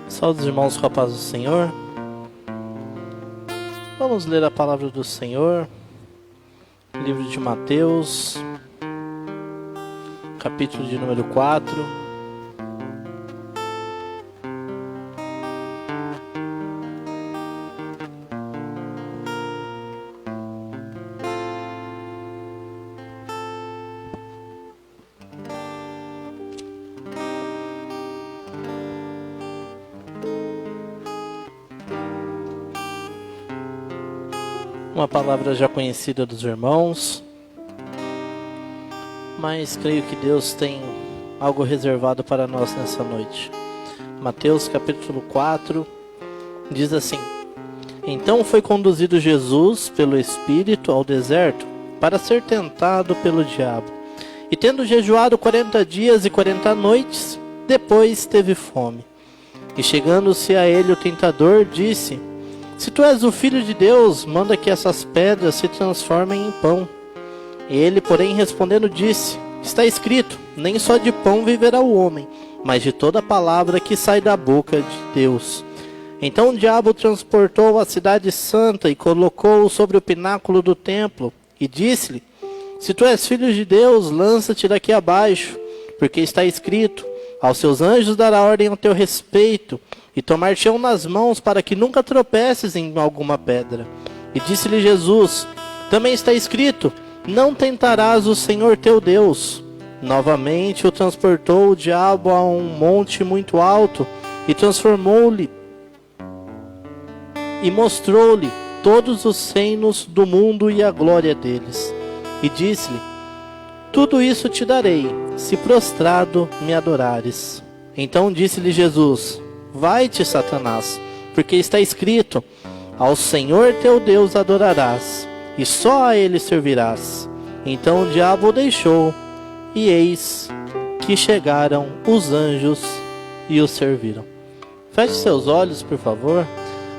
Saúde os irmãos com a paz do Senhor. Vamos ler a palavra do Senhor. Livro de Mateus, capítulo de número 4. Uma palavra já conhecida dos irmãos, mas creio que Deus tem algo reservado para nós nessa noite. Mateus capítulo 4 diz assim: Então foi conduzido Jesus pelo Espírito ao deserto para ser tentado pelo diabo. E tendo jejuado 40 dias e 40 noites, depois teve fome. E chegando-se a ele o tentador disse: Se tu és o Filho de Deus, manda que essas pedras se transformem em pão. Ele, porém, respondendo, disse: Está escrito, nem só de pão viverá o homem, mas de toda palavra que sai da boca de Deus. Então o diabo transportou a cidade santa e colocou-o sobre o pináculo do templo, e disse-lhe: Se tu és Filho de Deus, lança-te daqui abaixo, porque está escrito: Aos seus anjos dará ordem ao teu respeito, e tomar-te-ão nas mãos para que nunca tropeces em alguma pedra. E disse-lhe Jesus: Também está escrito: Não tentarás o Senhor teu Deus. Novamente o transportou o diabo a um monte muito alto, e transformou-lhe, e mostrou-lhe todos os reinos do mundo e a glória deles. E disse-lhe: Tudo isso te darei, se prostrado me adorares. Então disse-lhe Jesus: Vai-te, Satanás, porque está escrito: Ao Senhor teu Deus adorarás, e só a ele servirás. Então o diabo o deixou, e eis que chegaram os anjos e o serviram. Feche seus olhos, por favor.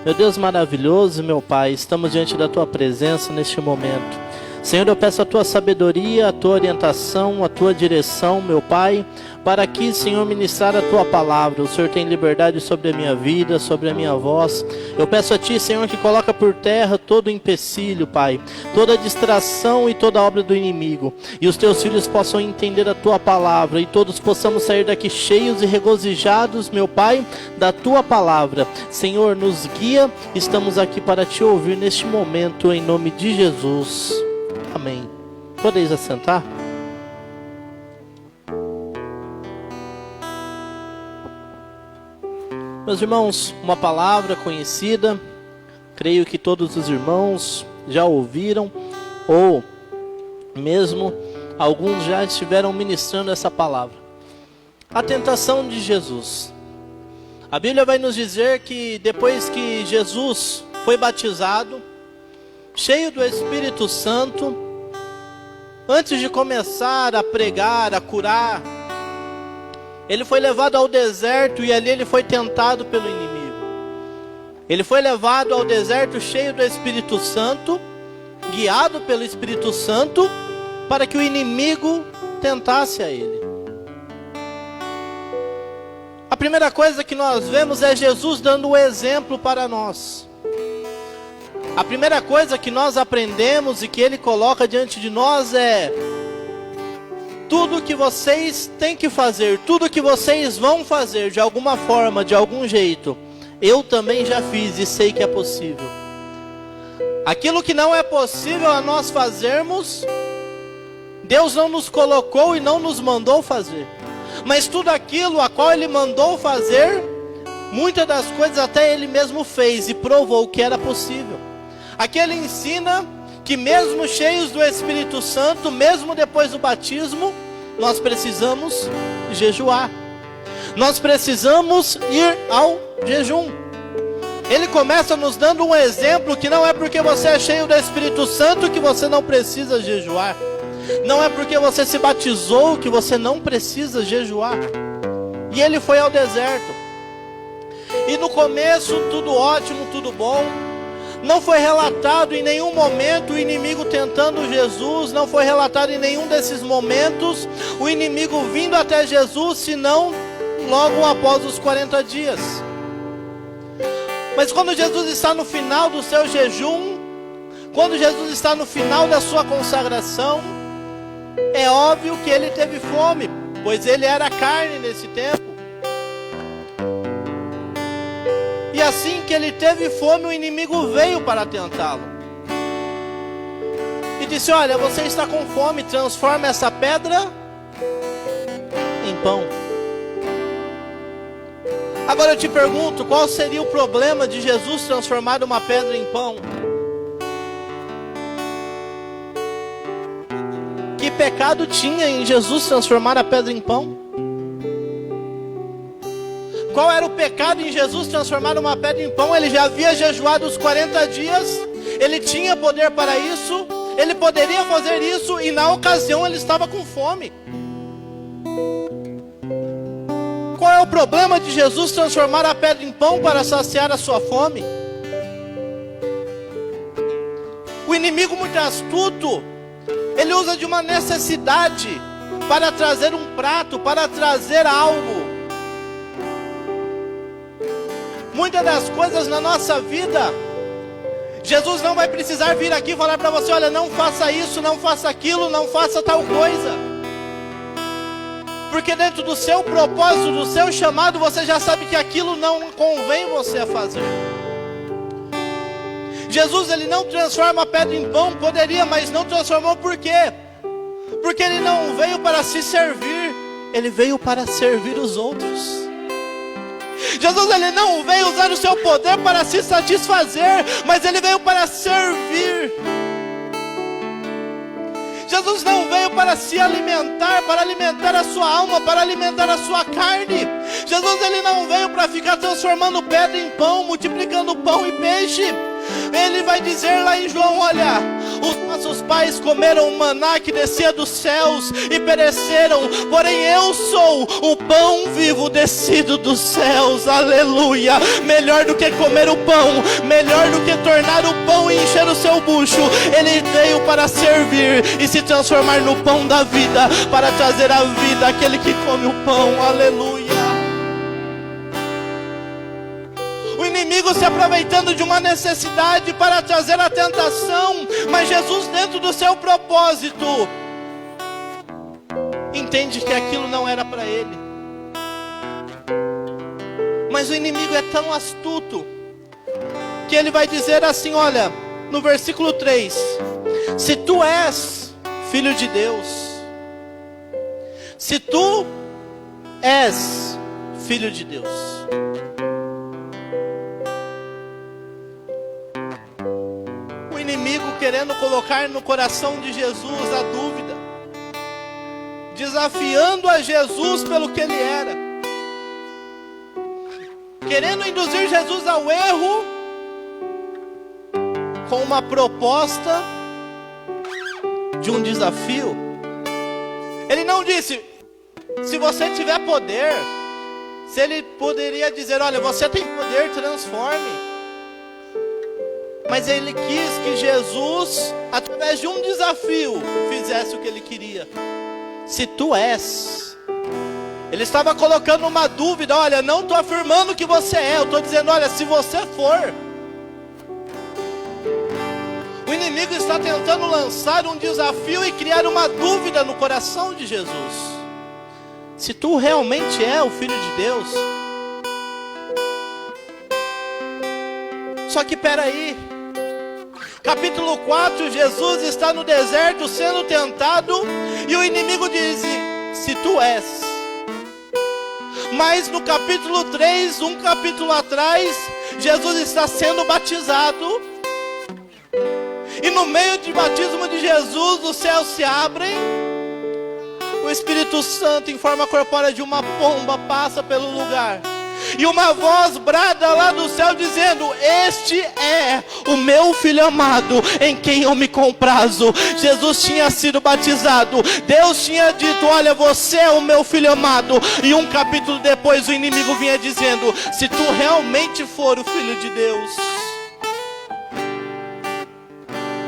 Meu Deus maravilhoso, meu Pai, estamos diante da tua presença neste momento. Senhor, eu peço a tua sabedoria, a tua orientação, a tua direção, meu Pai, para aqui, Senhor, ministrar a tua palavra. O Senhor tem liberdade sobre a minha vida, sobre a minha voz. Eu peço a ti, Senhor, que coloca por terra todo o empecilho, Pai, toda distração e toda obra do inimigo, e os teus filhos possam entender a tua palavra, e todos possamos sair daqui cheios e regozijados, meu Pai, da tua palavra. Senhor, nos guia, estamos aqui para te ouvir neste momento, em nome de Jesus. Amém. Podeis assentar? Meus irmãos, uma palavra conhecida, creio que todos os irmãos já ouviram, ou mesmo alguns já estiveram ministrando essa palavra. A tentação de Jesus. A Bíblia vai nos dizer que depois que Jesus foi batizado, cheio do Espírito Santo, antes de começar a pregar, a curar, ele foi levado ao deserto e ali ele foi tentado pelo inimigo. Ele foi levado ao deserto cheio do Espírito Santo, guiado pelo Espírito Santo, para que o inimigo tentasse a ele. A primeira coisa que nós vemos é Jesus dando o exemplo para nós. A primeira coisa que nós aprendemos e que ele coloca diante de nós é: tudo que vocês têm que fazer, tudo que vocês vão fazer de alguma forma, de algum jeito, eu também já fiz e sei que é possível. Aquilo que não é possível a nós fazermos, Deus não nos colocou e não nos mandou fazer. Mas tudo aquilo a qual ele mandou fazer, muitas das coisas até ele mesmo fez e provou que era possível. Aqui ele ensina que mesmo cheios do Espírito Santo, mesmo depois do batismo, nós precisamos jejuar. Nós precisamos ir ao jejum. Ele começa nos dando um exemplo que não é porque você é cheio do Espírito Santo que você não precisa jejuar. Não é porque você se batizou que você não precisa jejuar. E ele foi ao deserto. E no começo tudo ótimo, tudo bom. Não foi relatado em nenhum momento o inimigo tentando Jesus, não foi relatado em nenhum desses momentos o inimigo vindo até Jesus, senão logo após os 40 dias. Mas quando Jesus está no final do seu jejum, quando Jesus está no final da sua consagração, é óbvio que ele teve fome, pois ele era carne nesse tempo. E assim que ele teve fome, o inimigo veio para tentá-lo. E disse: olha, você está com fome, transforma essa pedra em pão. Agora eu te pergunto, qual seria o problema de Jesus transformar uma pedra em pão? Que pecado tinha em Jesus transformar a pedra em pão? Qual era o pecado em Jesus transformar uma pedra em pão? Ele já havia jejuado os 40 dias, ele tinha poder para isso, ele poderia fazer isso, e na ocasião ele estava com fome. Qual é o problema de Jesus transformar a pedra em pão para saciar a sua fome? O inimigo, muito astuto, ele usa de uma necessidade para trazer um prato, para trazer algo. Muitas das coisas na nossa vida, Jesus não vai precisar vir aqui e falar para você: olha, não faça isso, não faça aquilo, não faça tal coisa. Porque dentro do seu propósito, do seu chamado, você já sabe que aquilo não convém você a fazer. Jesus, ele não transforma a pedra em pão, poderia, mas não transformou. Por quê? Porque ele não veio para se servir, ele veio para servir os outros. Jesus, ele não veio usar o seu poder para se satisfazer, mas ele veio para servir. Jesus não veio para se alimentar, para alimentar a sua alma, para alimentar a sua carne. Jesus, ele não veio para ficar transformando pedra em pão, multiplicando pão e peixe. Ele vai dizer lá em João: olha, os nossos pais comeram o maná que descia dos céus e pereceram, porém eu sou o pão vivo descido dos céus. Aleluia! Melhor do que comer o pão, melhor do que tornar o pão e encher o seu bucho, ele veio para servir e se transformar no pão da vida, para trazer a vida àquele que come o pão. Aleluia! O inimigo se aproveitando de uma necessidade para trazer a tentação, mas Jesus, dentro do seu propósito, entende que aquilo não era para ele. Mas o inimigo é tão astuto que ele vai dizer assim, olha, no versículo 3: se tu és filho de Deus, se tu és filho de Deus, querendo colocar no coração de Jesus a dúvida, desafiando a Jesus pelo que ele era, querendo induzir Jesus ao erro, com uma proposta de um desafio. Ele não disse: se você tiver poder, se ele poderia dizer: olha, você tem poder, transforme. Mas ele quis que Jesus, através de um desafio, fizesse o que ele queria. Se tu és. Ele estava colocando uma dúvida: olha, não estou afirmando que você é, eu estou dizendo, olha, se você for. O inimigo está tentando lançar um desafio e criar uma dúvida no coração de Jesus. Se tu realmente é o Filho de Deus. Só que peraí, capítulo 4, Jesus está no deserto sendo tentado, e o inimigo diz: se tu és. Mas no capítulo 3, um capítulo atrás, Jesus está sendo batizado, e no meio do batismo de Jesus, os céus se abrem, o Espírito Santo em forma corpórea de uma pomba passa pelo lugar, e uma voz brada lá do céu dizendo: este é o meu filho amado, em quem eu me comprazo. Jesus tinha sido batizado, Deus tinha dito: olha, você é o meu filho amado. E um capítulo depois o inimigo vinha dizendo: se tu realmente for o Filho de Deus.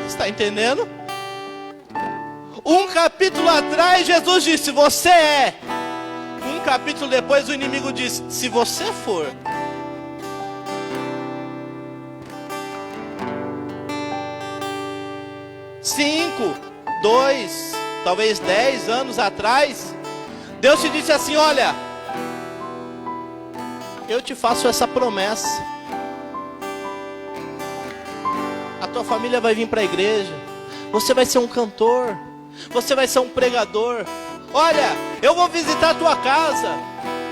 Está entendendo? Um capítulo atrás Jesus disse: você é. Um capítulo depois o inimigo diz: se você for. 5, 2, talvez 10 anos atrás, Deus te disse assim: olha, eu te faço essa promessa. A tua família vai vir para a igreja. Você vai ser um cantor. Você vai ser um pregador. Olha, eu vou visitar a tua casa.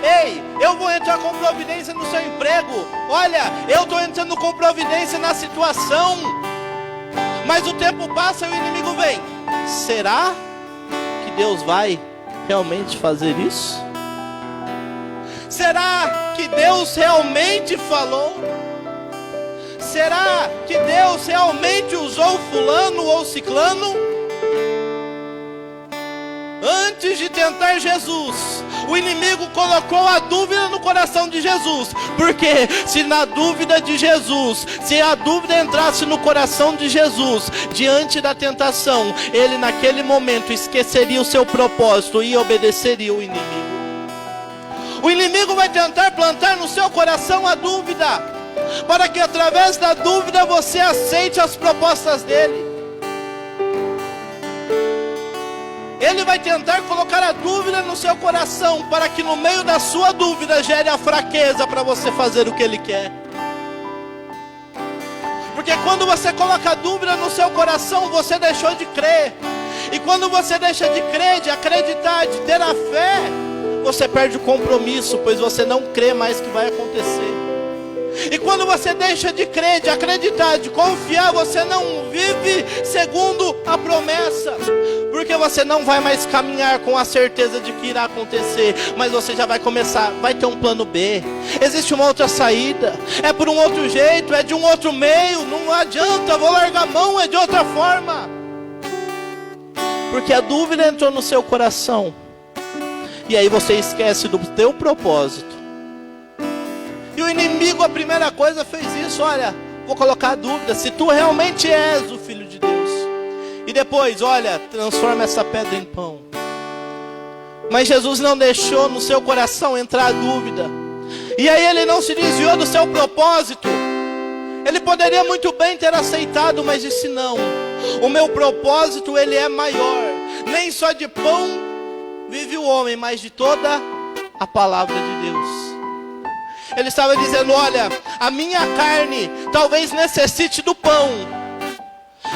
Ei, eu vou entrar com providência no seu emprego. Olha, eu estou entrando com providência na situação. Mas o tempo passa e o inimigo vem. Será que Deus vai realmente fazer isso? Será que Deus realmente falou? Será que Deus realmente usou fulano ou ciclano? Antes de tentar Jesus, o inimigo colocou a dúvida no coração de Jesus. Porque se na dúvida de Jesus, se a dúvida entrasse no coração de Jesus, diante da tentação, ele naquele momento esqueceria o seu propósito e obedeceria o inimigo. O inimigo vai tentar plantar no seu coração a dúvida, para que através da dúvida você aceite as propostas dele. Ele vai tentar colocar a dúvida no seu coração, para que no meio da sua dúvida gere a fraqueza para você fazer o que ele quer. Porque quando você coloca a dúvida no seu coração, você deixou de crer. E quando você deixa de crer, de acreditar, de ter a fé, você perde o compromisso, pois você não crê mais que vai acontecer. E quando você deixa de crer, de acreditar, de confiar, você não vive segundo a promessa. Porque você não vai mais caminhar com a certeza de que irá acontecer, mas você já vai começar, vai ter um plano B. Existe uma outra saída, é por um outro jeito, é de um outro meio, não adianta, vou largar a mão, é de outra forma. Porque a dúvida entrou no seu coração. E aí você esquece do teu propósito. E o inimigo, a primeira coisa, fez isso. Olha, vou colocar a dúvida se tu realmente és o Filho de Deus. E depois, olha, transforma essa pedra em pão. Mas Jesus não deixou no seu coração entrar a dúvida. E aí ele não se desviou do seu propósito. Ele poderia muito bem ter aceitado, mas disse não. O meu propósito, ele é maior. Nem só de pão vive o homem, mas de toda a palavra de Deus. Ele estava dizendo, olha, a minha carne talvez necessite do pão,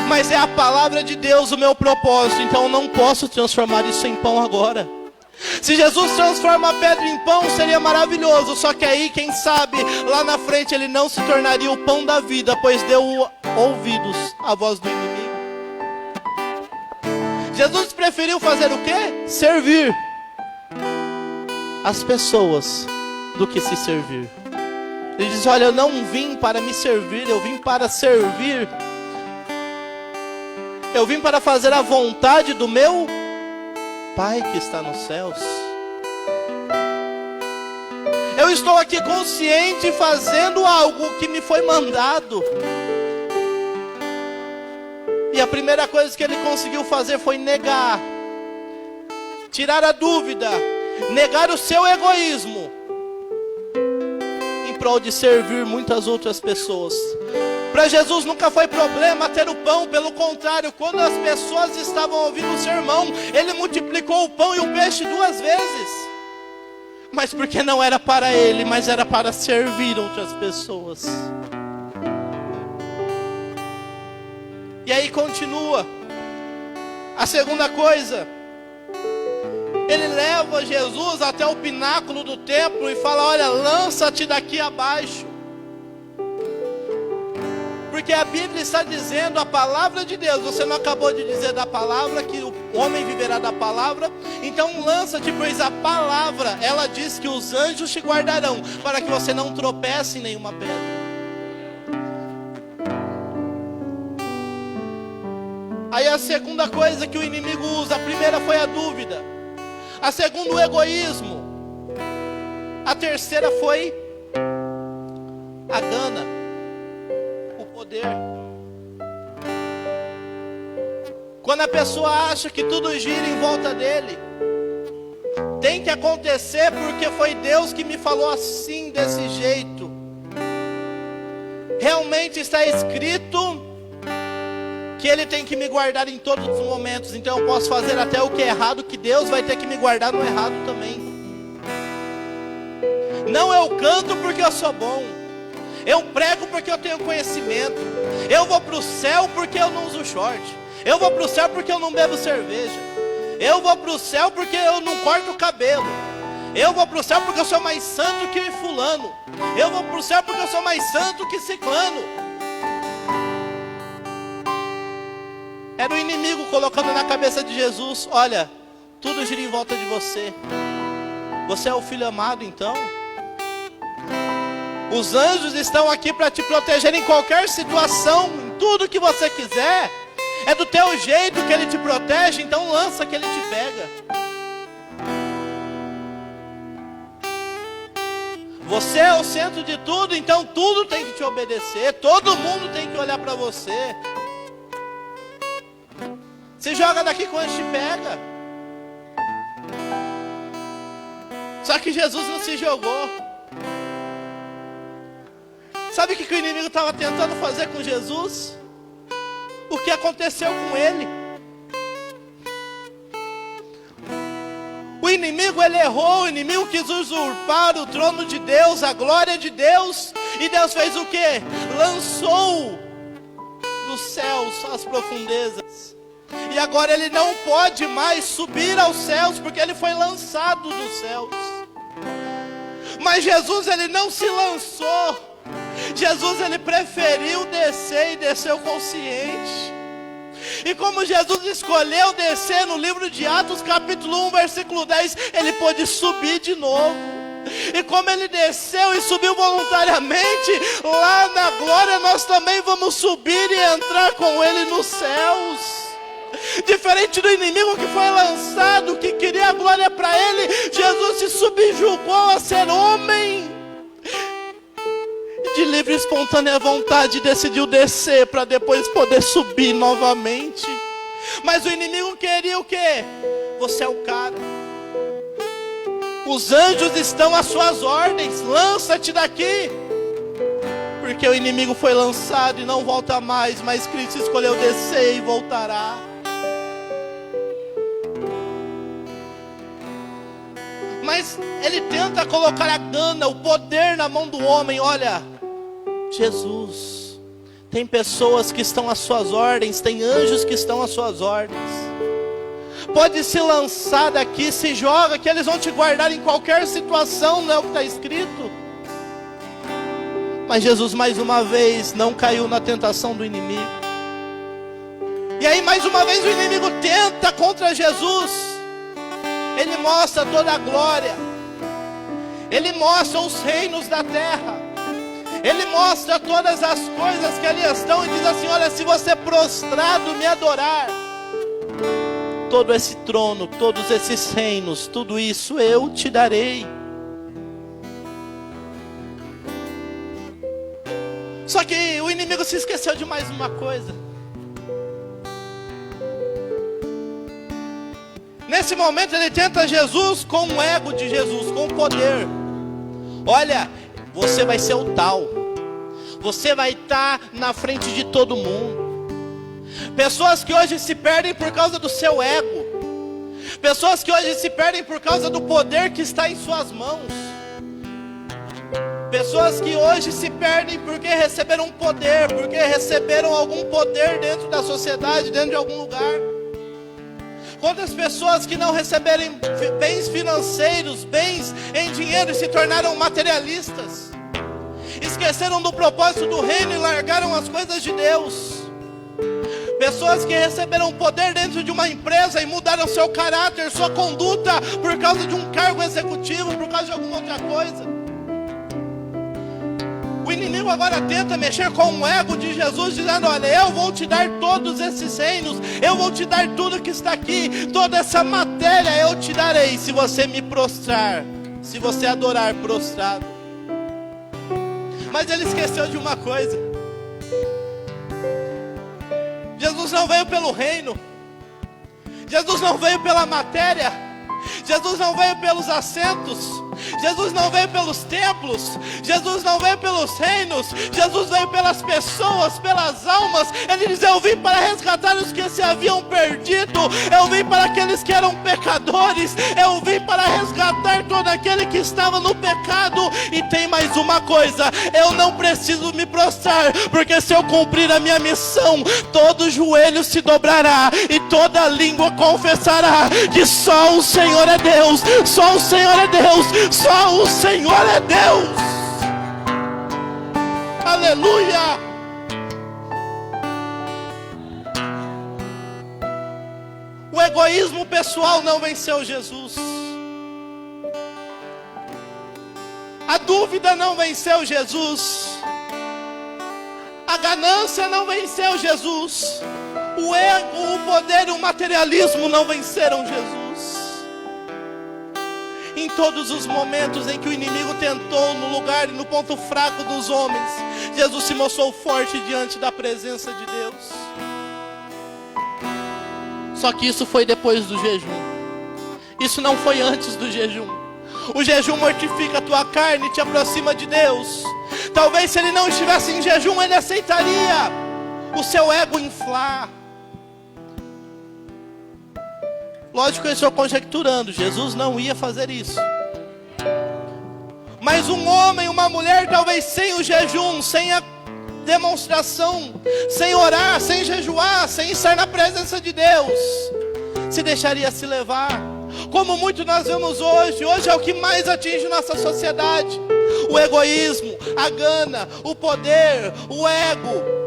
mas é a palavra de Deus o meu propósito. Então eu não posso transformar isso em pão agora. Se Jesus transforma a pedra em pão, seria maravilhoso. Só que aí, quem sabe, lá na frente ele não se tornaria o pão da vida, pois deu ouvidos à voz do inimigo. Jesus preferiu fazer o quê? Servir as pessoas do que se servir. Ele diz, olha, eu não vim para me servir, eu vim para servir. Eu vim para fazer a vontade do meu Pai que está nos céus. Eu estou aqui consciente fazendo algo que me foi mandado. E a primeira coisa que ele conseguiu fazer foi negar, tirar a dúvida, negar o seu egoísmo, em prol de servir muitas outras pessoas. Para Jesus nunca foi problema ter o pão, pelo contrário, quando as pessoas estavam ouvindo o sermão, ele multiplicou o pão e o peixe 2 vezes. Mas porque não era para ele, mas era para servir outras pessoas. E aí continua. A segunda coisa, ele leva Jesus até o pináculo do templo e fala, olha, lança-te daqui abaixo. Porque a Bíblia está dizendo a palavra de Deus. Você não acabou de dizer da palavra, que o homem viverá da palavra. Então lança-te, pois a palavra, ela diz que os anjos te guardarão, para que você não tropece em nenhuma pedra. Aí a segunda coisa que o inimigo usa, a primeira foi a dúvida, a segunda o egoísmo, a terceira foi a gana, o poder. Quando a pessoa acha que tudo gira em volta dele, tem que acontecer porque foi Deus que me falou assim, desse jeito. Realmente está escrito que Ele tem que me guardar em todos os momentos. Então eu posso fazer até o que é errado, que Deus vai ter que me guardar no errado também. Não, eu canto porque eu sou bom. Eu prego porque eu tenho conhecimento. Eu vou para o céu porque eu não uso short. Eu vou para o céu porque eu não bebo cerveja. Eu vou para o céu porque eu não corto o cabelo. Eu vou para o céu porque eu sou mais santo que fulano. Eu vou para o céu porque eu sou mais santo que ciclano. Era o inimigo colocando na cabeça de Jesus: olha, tudo gira em volta de você. Você é o filho amado, então. Os anjos estão aqui para te proteger em qualquer situação, em tudo que você quiser. É do teu jeito que Ele te protege, então lança que Ele te pega. Você é o centro de tudo, então tudo tem que te obedecer. Todo mundo tem que olhar para você. Se joga daqui quando Ele te pega. Só que Jesus não se jogou. Sabe o que o inimigo estava tentando fazer com Jesus? O que aconteceu com ele? O inimigo, ele errou. O inimigo quis usurpar o trono de Deus, a glória de Deus. E Deus fez o quê? Lançou dos céus as profundezas. E agora ele não pode mais subir aos céus, porque ele foi lançado dos céus. Mas Jesus, ele não se lançou. Jesus, ele preferiu descer e desceu consciente. E como Jesus escolheu descer no livro de Atos capítulo 1 versículo 10, ele pôde subir de novo. E como ele desceu e subiu voluntariamente, lá na glória nós também vamos subir e entrar com ele nos céus. Diferente do inimigo que foi lançado, que queria a glória para ele, Jesus se subjugou a ser homem. De livre e espontânea vontade decidiu descer para depois poder subir novamente. Mas o inimigo queria o quê? Você é o cara. Os anjos estão às suas ordens. Lança-te daqui. Porque o inimigo foi lançado e não volta mais. Mas Cristo escolheu descer e voltará. Mas ele tenta colocar a gana, o poder na mão do homem. Olha, Jesus, tem pessoas que estão às suas ordens, tem anjos que estão às suas ordens. Pode se lançar daqui, se joga, que eles vão te guardar em qualquer situação, não é o que está escrito? Mas Jesus mais uma vez não caiu na tentação do inimigo. E aí mais uma vez o inimigo tenta contra Jesus. Ele mostra toda a glória. Ele mostra os reinos da terra. Ele mostra todas as coisas que ali estão e diz assim: olha, se você prostrado me adorar, todo esse trono, todos esses reinos, tudo isso eu te darei. Só que o inimigo se esqueceu de mais uma coisa. Nesse momento ele tenta Jesus com o ego de Jesus, com o poder. Olha, você vai ser o tal. Você vai estar na frente de todo mundo. Pessoas que hoje se perdem por causa do seu ego. Pessoas que hoje se perdem por causa do poder que está em suas mãos. Pessoas que hoje se perdem porque receberam um poder, porque receberam algum poder dentro da sociedade, dentro de algum lugar. Quantas pessoas que não receberem bens financeiros, bens em dinheiro e se tornaram materialistas. Esqueceram do propósito do reino e largaram as coisas de Deus. Pessoas que receberam poder dentro de uma empresa e mudaram seu caráter, sua conduta, por causa de um cargo executivo, por causa de alguma outra coisa. O inimigo agora tenta mexer com o ego de Jesus, dizendo: olha, eu vou te dar todos esses reinos, eu vou te dar tudo que está aqui, toda essa matéria eu te darei, se você me prostrar, se você adorar prostrado. Mas ele esqueceu de uma coisa. Jesus não veio pelo reino, Jesus não veio pela matéria, Jesus não veio pelos assentos, Jesus não veio pelos templos, Jesus não veio pelos reinos, Jesus veio pelas pessoas, pelas almas. Ele diz: eu vim para resgatar os que se haviam perdido, eu vim para aqueles que eram pecadores, eu vim para resgatar todo aquele que estava no pecado. E tem mais uma coisa: eu não preciso me prostrar, porque se eu cumprir a minha missão, todo joelho se dobrará e toda língua confessará que só o Senhor é Deus, só o Senhor é Deus, só o Senhor é Deus. Aleluia. O egoísmo pessoal não venceu Jesus. A dúvida não venceu Jesus. A ganância não venceu Jesus. O ego, o poder e o materialismo não venceram Jesus. Em todos os momentos em que o inimigo tentou no lugar e no ponto fraco dos homens, Jesus se mostrou forte diante da presença de Deus. Só que isso foi depois do jejum. Isso não foi antes do jejum. O jejum mortifica a tua carne e te aproxima de Deus. Talvez se ele não estivesse em jejum, ele aceitaria o seu ego inflar. Lógico que eu estou conjecturando, Jesus não ia fazer isso. Mas um homem, uma mulher, talvez sem o jejum, sem a demonstração, sem orar, sem jejuar, sem estar na presença de Deus, se deixaria se levar. Como muito nós vemos hoje. Hoje é o que mais atinge nossa sociedade: o egoísmo, a gana, o poder, o ego.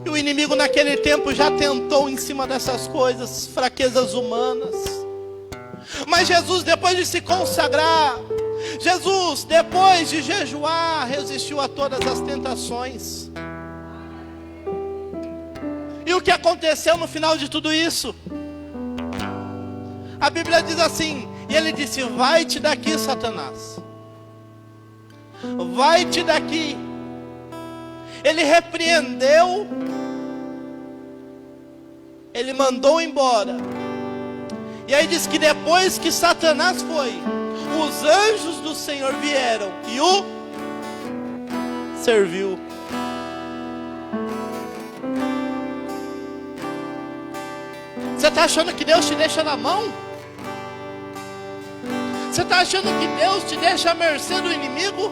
E o inimigo naquele tempo já tentou em cima dessas coisas, fraquezas humanas. Mas Jesus, depois de se consagrar, Jesus, depois de jejuar, resistiu a todas as tentações. E o que aconteceu no final de tudo isso? A Bíblia diz assim: e ele disse: vai-te daqui, Satanás, vai-te daqui. Ele repreendeu, ele mandou embora. E aí diz que depois que Satanás foi, os anjos do Senhor vieram e o serviu. Você está achando que Deus te deixa na mão? Você está achando que Deus te deixa à mercê do inimigo?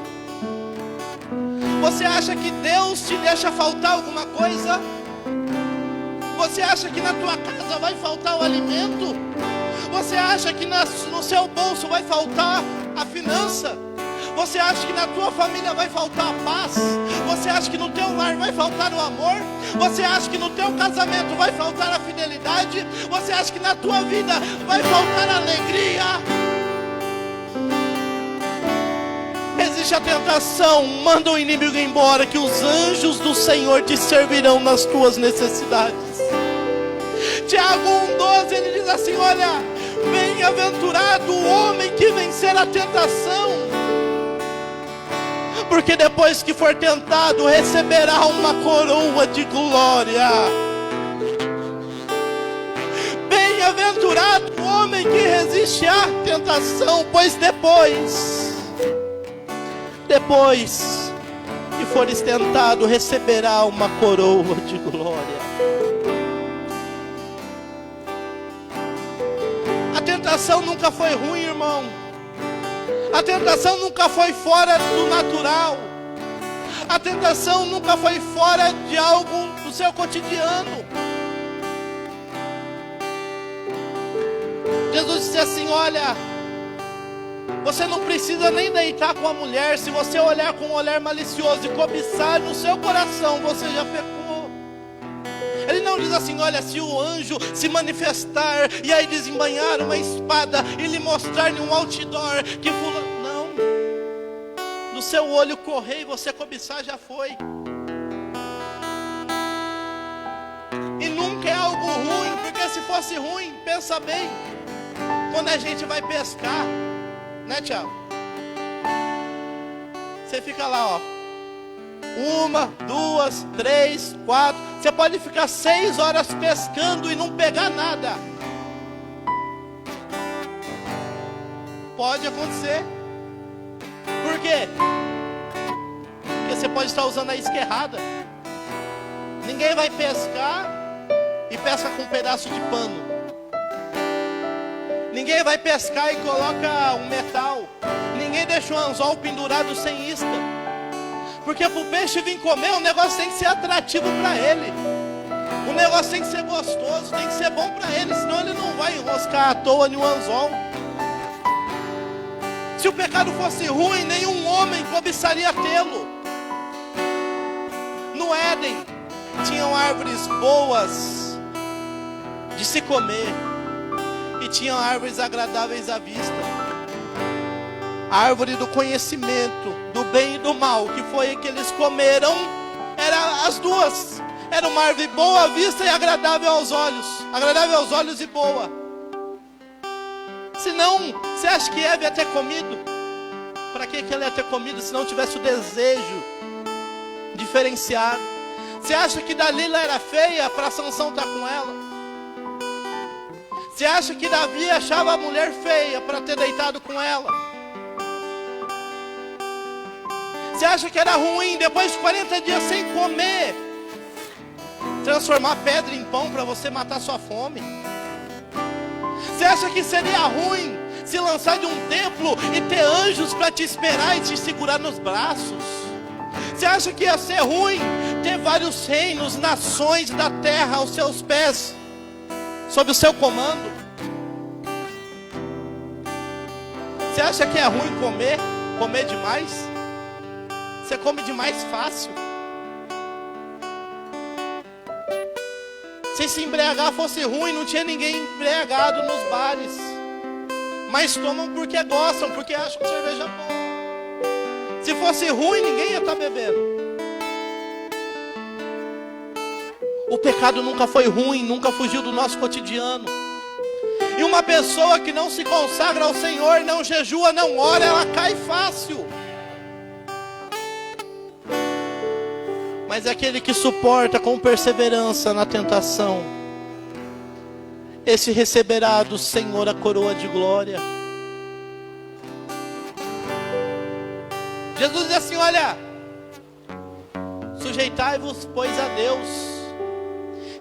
Você acha que Deus te deixa faltar alguma coisa? Você acha que na tua casa vai faltar o alimento? Você acha que no seu bolso vai faltar a finança? Você acha que na tua família vai faltar a paz? Você acha que no teu lar vai faltar o amor? Você acha que no teu casamento vai faltar a fidelidade? Você acha que na tua vida vai faltar a alegria? Existe a tentação: manda o inimigo embora, que os anjos do Senhor te servirão nas tuas necessidades. Tiago 1,12, ele diz assim: olha, bem-aventurado o homem que vencer a tentação, porque depois que for tentado, receberá uma coroa de glória. Bem-aventurado o homem que resiste à tentação, pois depois que fores tentado, receberá uma coroa de glória. A tentação nunca foi ruim, irmão. A tentação nunca foi fora do natural. A tentação nunca foi fora de algo do seu cotidiano. Jesus disse assim: olha, você não precisa nem deitar com a mulher. Se você olhar com um olhar malicioso e cobiçar no seu coração, você já pecou. Ele não diz assim: olha, se o anjo se manifestar e aí desembainhar uma espada e lhe mostrar em um outdoor que fulano... Não. No seu olho correr e você cobiçar, já foi. E nunca é algo ruim, porque se fosse ruim, pensa bem, quando a gente vai pescar, né, Tiago? Você fica lá, ó, 1, 2, 3, 4. Você pode ficar 6 horas pescando e não pegar nada. Pode acontecer. Por quê? Porque você pode estar usando a isca errada. Ninguém vai pescar e pesca com um pedaço de pano. Ninguém vai pescar e coloca um metal. Ninguém deixa o anzol pendurado sem isca. Porque para o peixe vir comer, o negócio tem que ser atrativo para ele. O negócio tem que ser gostoso, tem que ser bom para ele. Senão ele não vai enroscar à toa em um anzol. Se o pecado fosse ruim, nenhum homem cobiçaria tê-lo. No Éden, tinham árvores boas de se comer. E tinham árvores agradáveis à vista. A árvore do conhecimento, do bem e do mal, que foi que eles comeram, eram as duas. Era uma árvore boa à vista e agradável aos olhos. Agradável aos olhos e boa. Senão, você acha que Eva ia ter comido? Para que ela ia ter comido se não tivesse o desejo diferenciado? Você acha que Dalila era feia para Sansão estar com ela? Você acha que Davi achava a mulher feia para ter deitado com ela? Você acha que era ruim, depois de 40 dias sem comer, transformar pedra em pão para você matar sua fome? Você acha que seria ruim se lançar de um templo e ter anjos para te esperar e te segurar nos braços? Você acha que ia ser ruim ter vários reinos, nações da terra aos seus pés, sob o seu comando? Você acha que é ruim comer demais? Você come demais fácil. Se se embriagar fosse ruim, não tinha ninguém embriagado nos bares. Mas tomam porque gostam, porque acham cerveja boa. Se fosse ruim, ninguém ia estar bebendo. O pecado nunca foi ruim, nunca fugiu do nosso cotidiano. E uma pessoa que não se consagra ao Senhor, não jejua, não ora, ela cai fácil. Mas é aquele que suporta com perseverança na tentação, esse receberá do Senhor a coroa de glória. Jesus diz assim: olha, sujeitai-vos, pois, a Deus,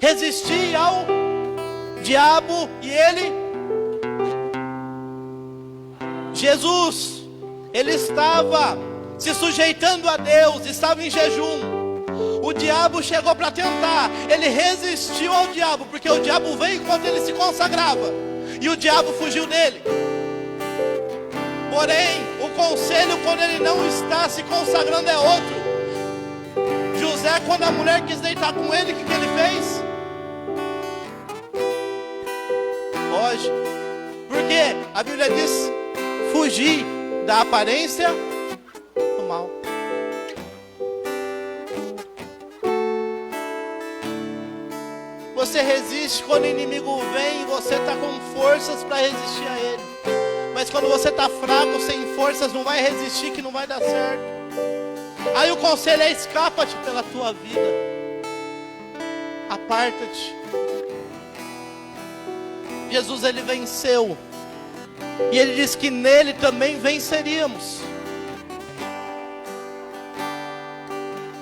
resisti ao diabo e ele, Jesus, ele estava se sujeitando a Deus, estava em jejum. O diabo chegou para tentar, ele resistiu ao diabo, porque o diabo veio enquanto ele se consagrava, e o diabo fugiu dele. Porém, o conselho quando ele não está se consagrando é outro. José, quando a mulher quis deitar com ele, o que ele fez? Foge. Porque a Bíblia diz: fugir da aparência do mal. Você resiste quando o inimigo vem e você está com forças para resistir a ele. Mas quando você está fraco, sem forças, não vai resistir, que não vai dar certo. Aí o conselho é: escapa-te pela tua vida. Aparta-te. Jesus, ele venceu. E ele disse que nele também venceríamos.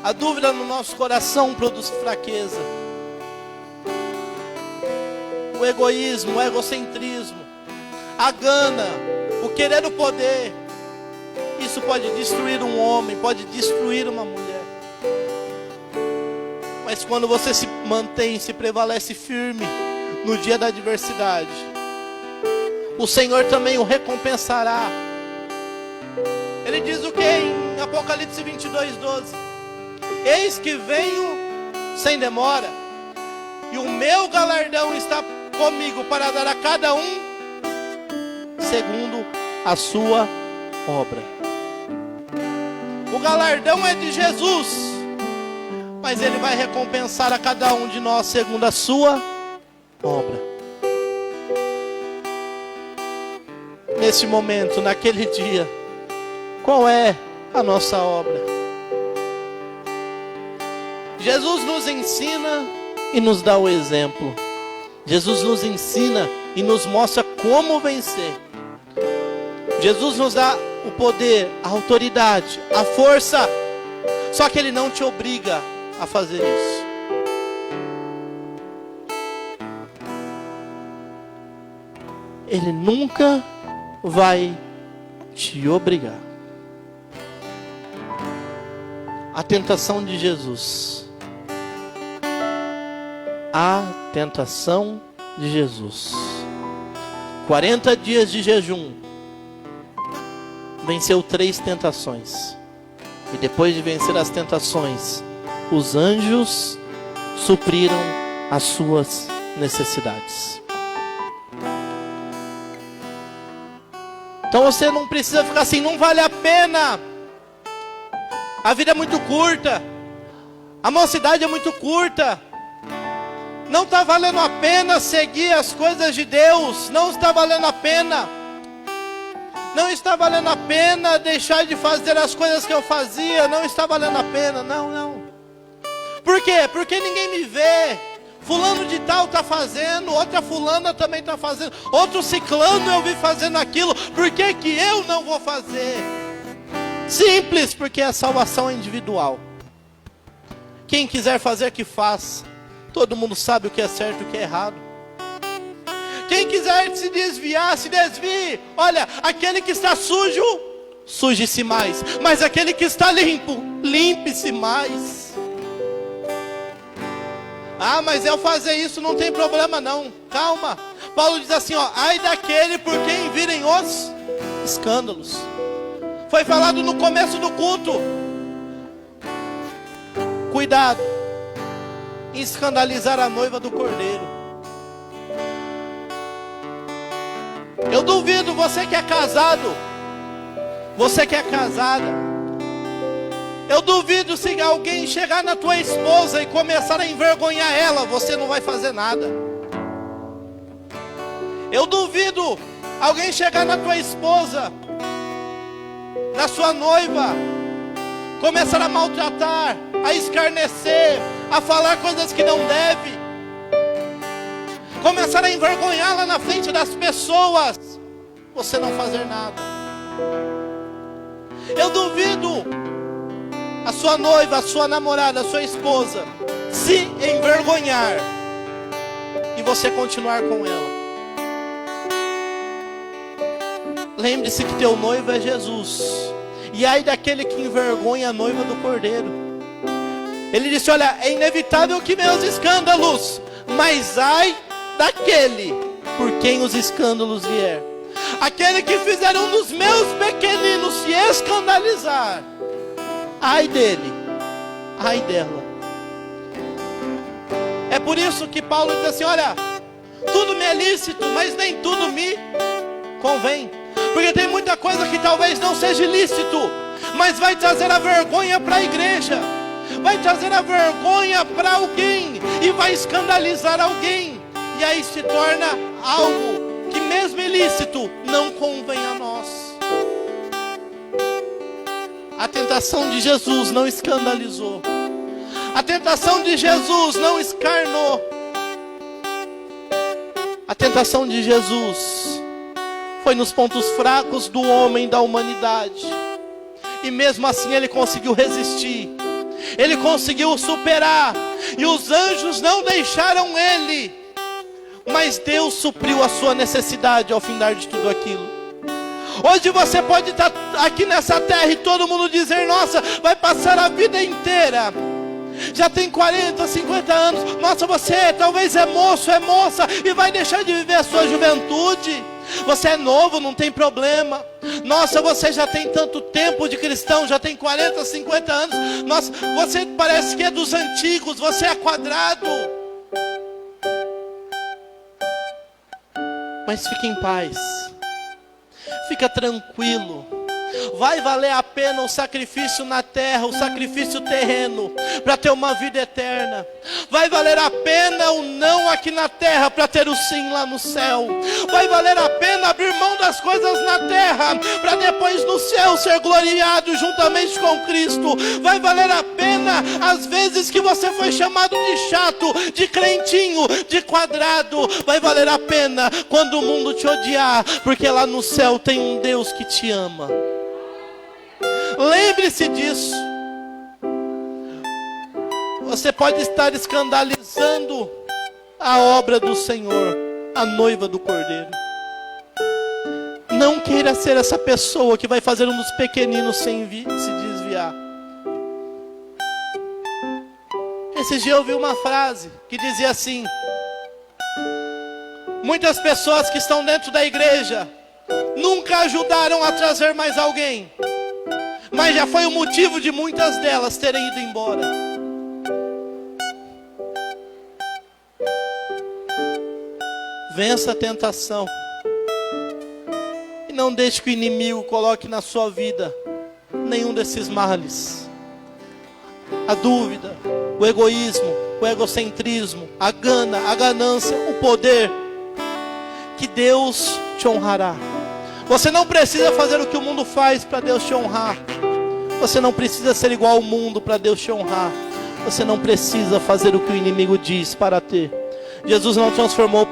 A dúvida no nosso coração produz fraqueza. O egoísmo, o egocentrismo, a gana, o querer o poder, isso pode destruir um homem, pode destruir uma mulher. Mas quando você se mantém, se prevalece firme no dia da adversidade, o Senhor também o recompensará. Ele diz o que em Apocalipse 22:12? Eis que venho sem demora, e o meu galardão está comigo para dar a cada um segundo a sua obra. O galardão é de Jesus, mas ele vai recompensar a cada um de nós segundo a sua obra. Nesse momento, naquele dia, qual é a nossa obra? Jesus nos ensina e nos dá o exemplo. Jesus nos ensina e nos mostra como vencer. Jesus nos dá o poder, a autoridade, a força. Só que Ele não te obriga a fazer isso. Ele nunca vai te obrigar. A tentação de Jesus. A tentação de Jesus. 40 dias de jejum. Venceu 3 tentações. E depois de vencer as tentações, os anjos supriram as suas necessidades. Então você não precisa ficar assim, não vale a pena. A vida é muito curta. A mocidade é muito curta. Não está valendo a pena seguir as coisas de Deus. Não está valendo a pena. Não está valendo a pena deixar de fazer as coisas que eu fazia. Não está valendo a pena. Não. Por quê? Porque ninguém me vê. Fulano de tal está fazendo. Outra fulana também está fazendo. Outro ciclano eu vi fazendo aquilo. Por que que eu não vou fazer? Simples, porque a salvação é individual. Quem quiser fazer que faça. Todo mundo sabe o que é certo e o que é errado. Quem quiser se desviar, se desvie. Olha, aquele que está sujo, suje-se mais. Mas aquele que está limpo, limpe-se mais. Ah, mas eu fazer isso não tem problema não. Calma. Paulo diz assim, ó, ai daquele por quem virem os escândalos. Foi falado no começo do culto. Cuidado em escandalizar a noiva do Cordeiro. Eu duvido, você que é casado, você que é casada, eu duvido se alguém chegar na tua esposa e começar a envergonhar ela, você não vai fazer nada. Eu duvido alguém chegar na tua esposa, na sua noiva, começar a maltratar, a escarnecer, a falar coisas que não deve, começar a envergonhá-la na frente das pessoas, você não fazer nada. Eu duvido a sua noiva, a sua namorada, a sua esposa se envergonhar e você continuar com ela. Lembre-se que teu noivo é Jesus. E ai daquele que envergonha a noiva do Cordeiro. Ele disse, olha, é inevitável que venham os escândalos, mas ai daquele por quem os escândalos vier. Aquele que fizer um dos meus pequeninos se escandalizar, ai dele, ai dela. É por isso que Paulo diz assim, olha, tudo me é lícito, mas nem tudo me convém. Porque tem muita coisa que talvez não seja lícito, mas vai trazer a vergonha para a igreja, vai trazer a vergonha para alguém e vai escandalizar alguém. E aí se torna algo que mesmo ilícito não convém a nós. A tentação de Jesus não escandalizou. A tentação de Jesus não escarnou. A tentação de Jesus foi nos pontos fracos do homem, da humanidade. E mesmo assim ele conseguiu resistir. Ele conseguiu superar. E os anjos não deixaram ele. Mas Deus supriu a sua necessidade ao findar de tudo aquilo. Hoje você pode estar aqui nessa terra e todo mundo dizer, nossa, vai passar a vida inteira. Já tem 40, 50 anos. Nossa, você talvez é moço, é moça e vai deixar de viver a sua juventude. Você é novo, não tem problema. Nossa, você já tem tanto tempo de cristão, já tem 40, 50 anos. Nossa, você parece que é dos antigos, você é quadrado. Mas fique em paz. Fica tranquilo. Vai valer a pena o sacrifício na terra, o sacrifício terreno, para ter uma vida eterna. Vai valer a pena o não aqui na terra, para ter o sim lá no céu. Vai valer a pena abrir mão das coisas na terra, para depois no céu ser gloriado juntamente com Cristo. Vai valer a pena as vezes que você foi chamado de chato, de crentinho, de quadrado. Vai valer a pena quando o mundo te odiar, porque lá no céu tem um Deus que te ama. Lembre-se disso. Você pode estar escandalizando a obra do Senhor, a noiva do Cordeiro. Não queira ser essa pessoa que vai fazer um dos pequeninos se desviar. Esses dias eu ouvi uma frase que dizia assim: muitas pessoas que estão dentro da igreja nunca ajudaram a trazer mais alguém, mas já foi o motivo de muitas delas terem ido embora. Vença a tentação e não deixe que o inimigo coloque na sua vida nenhum desses males. A dúvida, o egoísmo, o egocentrismo, a gana, a ganância, o poder. Que Deus te honrará. Você não precisa fazer o que o mundo faz para Deus te honrar. Você não precisa ser igual ao mundo para Deus te honrar. Você não precisa fazer o que o inimigo diz para ter. Jesus não transformou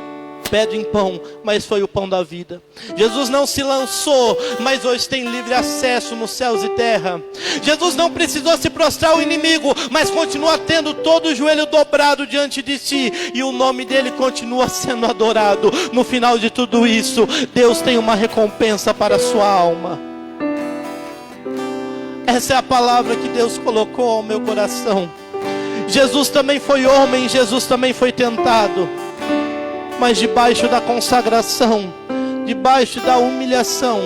pedra em pão, mas foi o pão da vida. Jesus não se lançou, mas hoje tem livre acesso nos céus e terra. Jesus não precisou se prostrar ao inimigo, mas continua tendo todo o joelho dobrado diante de si, e o nome dele continua sendo adorado. No final de tudo isso, Deus tem uma recompensa para a sua alma. Essa é a palavra que Deus colocou ao meu coração. Jesus também foi homem, Jesus também foi tentado, mas debaixo da consagração, debaixo da humilhação,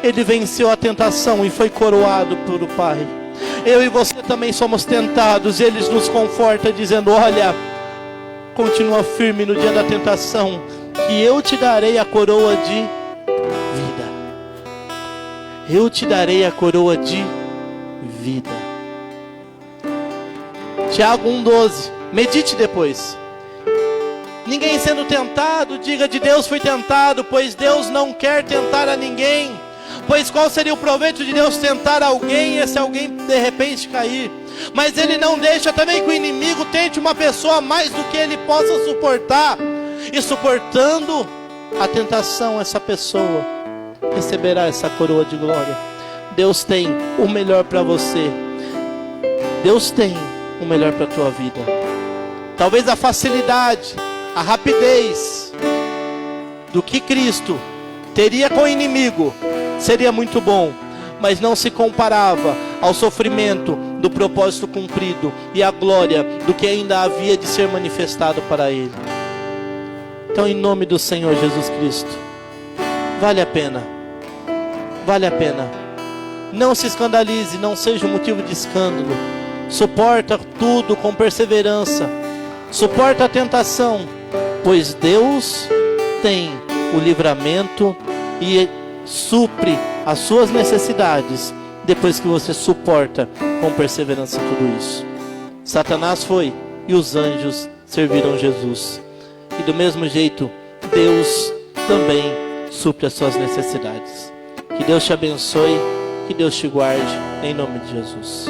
ele venceu a tentação e foi coroado por o Pai. Eu e você também somos tentados, e Ele nos conforta dizendo: olha, continua firme no dia da tentação, que eu te darei a coroa de vida. Eu te darei a coroa de vida. Tiago 1,12, medite depois. Ninguém sendo tentado, diga: de Deus fui tentado, pois Deus não quer tentar a ninguém. Pois qual seria o proveito de Deus tentar alguém, e esse alguém de repente cair? Mas Ele não deixa também que o inimigo tente uma pessoa mais do que ele possa suportar. E suportando a tentação, essa pessoa receberá essa coroa de glória. Deus tem o melhor para você. Deus tem o melhor para a tua vida. Talvez a facilidade, a rapidez do que Cristo teria com o inimigo seria muito bom, mas não se comparava ao sofrimento do propósito cumprido e à glória do que ainda havia de ser manifestado para ele. Então, em nome do Senhor Jesus Cristo, vale a pena, vale a pena. Não se escandalize, não seja um motivo de escândalo. Suporta tudo com perseverança, suporta a tentação, pois Deus tem o livramento e supre as suas necessidades depois que você suporta com perseverança tudo isso. Satanás foi e os anjos serviram Jesus. E do mesmo jeito, Deus também supre as suas necessidades. Que Deus te abençoe, que Deus te guarde, em nome de Jesus.